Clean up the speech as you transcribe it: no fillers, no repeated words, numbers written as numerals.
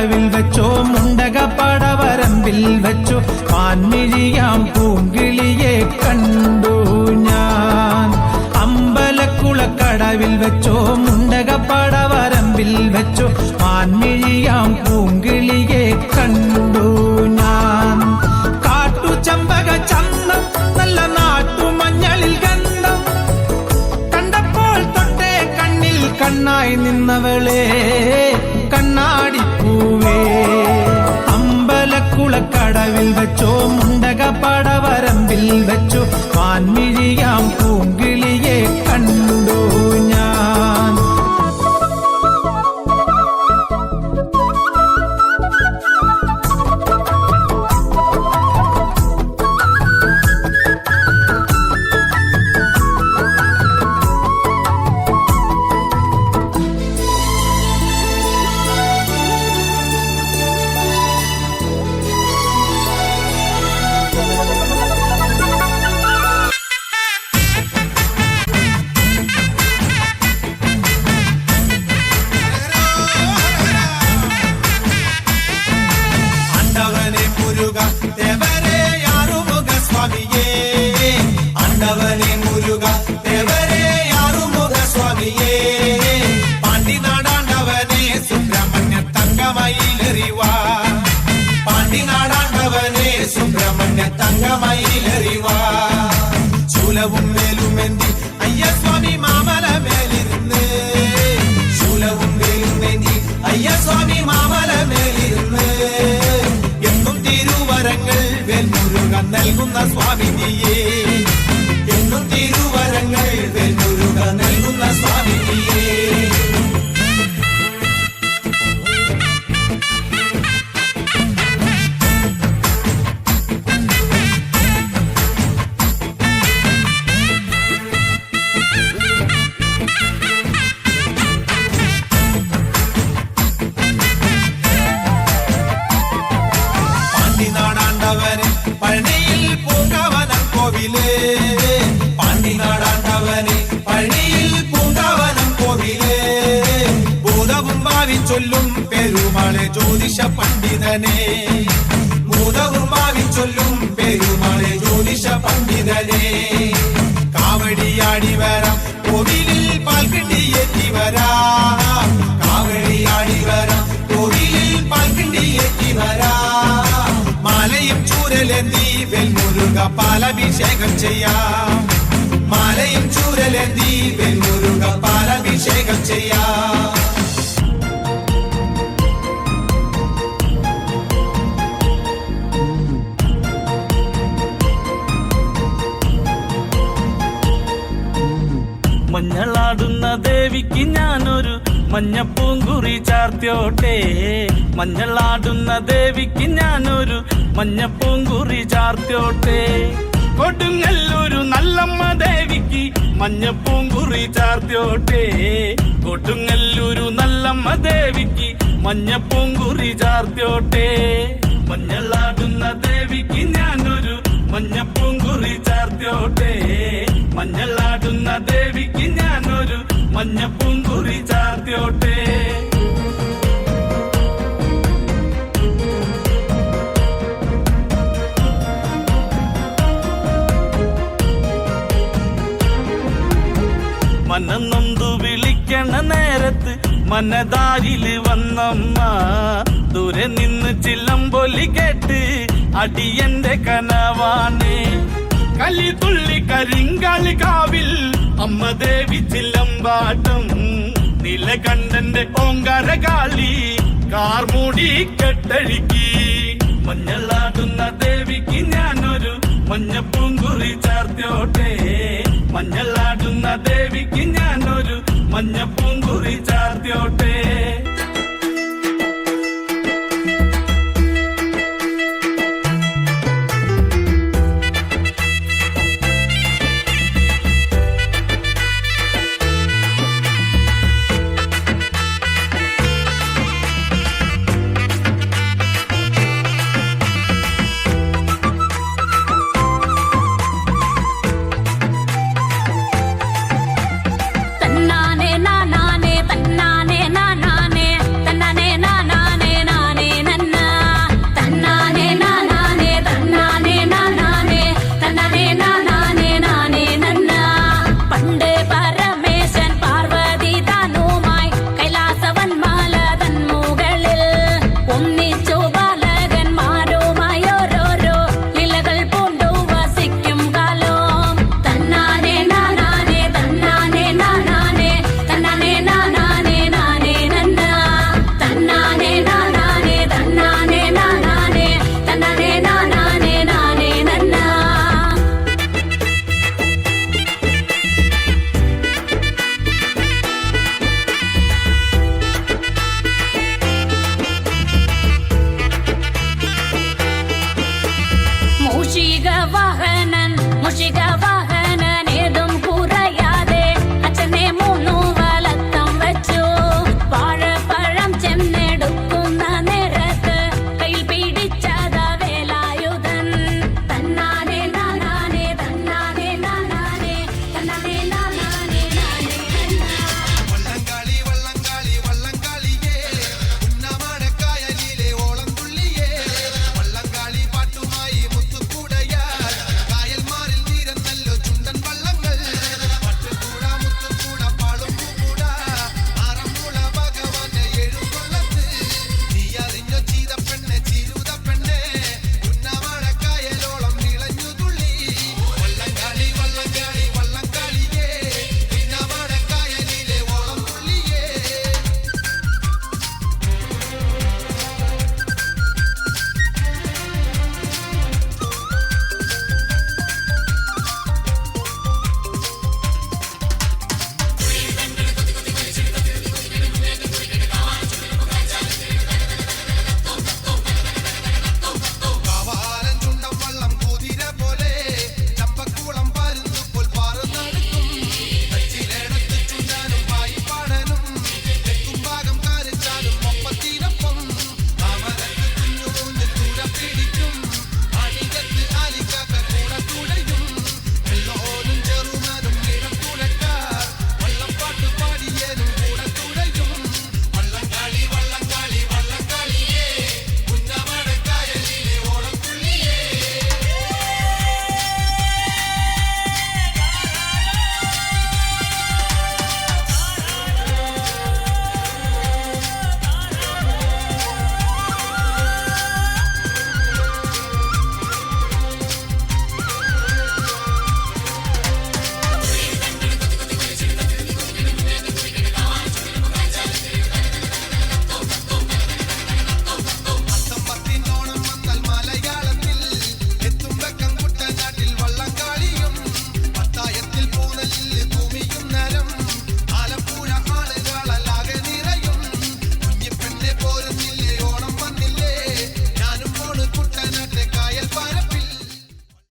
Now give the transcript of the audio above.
കടവിൽ വെച്ചോ മുണ്ടക പടവരമ്പിൽ വെച്ചോ പാൻമിഴിയാം പൂങ്കിളിയെ കണ്ടു ഞാൻ. അമ്പലക്കുളക്കടവിൽ വെച്ചോ മുണ്ടക പടവരമ്പിൽ വെച്ചോ പാൻമിഴിയാം പൂങ്കിളിയെ കണ്ടു ഞാൻ. കാട്ടുചമ്പക ചന്തം നല്ല നാട്ടുമഞ്ഞളിൽ ഗന്ധം കണ്ടപ്പോൾ തൊട്ടേ കണ്ണിൽ കണ്ണായി നിന്നവളെ കണ്ണാടിപ്പൂവേ. അമ്പലക്കുളക്കടവിൽ വെച്ചോ മുണ്ടക പടവരമ്പിൽ വെച്ചോ പാൻമിഴിയാം പൂങ്കിളിയെ കണ്ടു ഞാൻ. ശൂലവും വേലുമെന്തി അയ്യസ്വാമി മാമല മേലിരുന്ന്, ശൂലവും വേലുമെന്തി അയ്യസ്വാമി മാമല മേലിരുന്ന്, എന്നും തിരുവരങ്ങൾ വേൽമുരുകൻ നൽകുന്ന സ്വാമിനിയേ, എന്നും തിരുവരങ്ങൾ വേൽമുരുകൻ നൽകുന്ന സ്വാമിനിയേ. പഴനിയിൽ പൂങ്കാവനം കോവിലേ, പാണ്ടിനാടാണ്ടവനെ പഴനിയിൽ പൂങ്കാവനം കോവിലേ, ഭൂതവും ഭാവി ചൊല്ലും പെരുമാളെ ജ്യോതിഷ പണ്ഡിതനെ, ഭൂതവും ഭാവി ചൊല്ലും പെരുമാളെ ജ്യോതിഷ പണ്ഡിതനെ. കാവടിയാടി വരാം കോവിലിൽ പാൽക്കിണ്ടിയേറ്റി വരാം, കാവടിയാടി വരാം കോവിലിൽ പാൽക്കിണ്ടിയേറ്റി വരാം. മാലയും ചൂരലേന്തി വെൽമുരുക പാലഭിഷേകം ചെയ്യാം, മാലയും ചൂരലേന്തി വെൽമുരുക പാലഭിഷേകം ചെയ്യാം. മഞ്ഞളാടുന്ന ദേവിക്ക് ഞാനൊരു മഞ്ഞപ്പൂങ്കുറി ചാർത്തിയോട്ടെ, മഞ്ഞളാടുന്ന ദേവിക്ക് ഞാനൊരു മഞ്ഞപ്പൂങ്കുറി ചാർത്തിയോട്ടെ. കൊടുങ്ങല്ലൂരു നല്ലമ്മ ദേവിക്ക് മഞ്ഞപ്പൂങ്കുറി ചാർത്തിയോട്ടെ, കൊടുങ്ങല്ലൂരു നല്ലമ്മ ദേവിക്ക് മഞ്ഞപ്പൂങ്കുറി ചാർത്തിയോട്ടെ. മഞ്ഞളാടുന്ന ദേവിക്ക് ഞാനൊരു മഞ്ഞപ്പൂങ്കുറി ചാർത്തിയോട്ടെ, മഞ്ഞളാടുന്ന ദേവിക്ക് ഞാനൊരു മഞ്ഞപ്പൂങ്കുറി ചാർത്തിയോട്ടെ. മനന്നൊന്തു വിളിക്കണ നേരത്ത് മനതാരില് വന്നമ്മ, ദൂരെ നിന്ന് ചില്ലമ്പൊലി കേട്ട് അടിയന്റെ കനവാണ്. കലിതുള്ളി കരിങ്കാളി കാവിൽ അമ്മ ദേവി ചില്ലമ്പാട്ടം, നിലകണ്ഠന്റെ ഓങ്കാരകാളി കാർമൂടി കെട്ടഴിക്കി. മഞ്ഞളാടുന്ന ദേവിക്ക് ഞാനൊരു മഞ്ഞപ്പൂങ്കുറി ചാർത്തിയോട്ടെ, മഞ്ഞളാടുന്ന ദേവിക്ക് ഞാനൊരു മഞ്ഞപ്പൂങ്കുറി ചാർത്തിയോട്ടെ. തന്നാനെ നാനാ മൂഷിക വാഹനൻ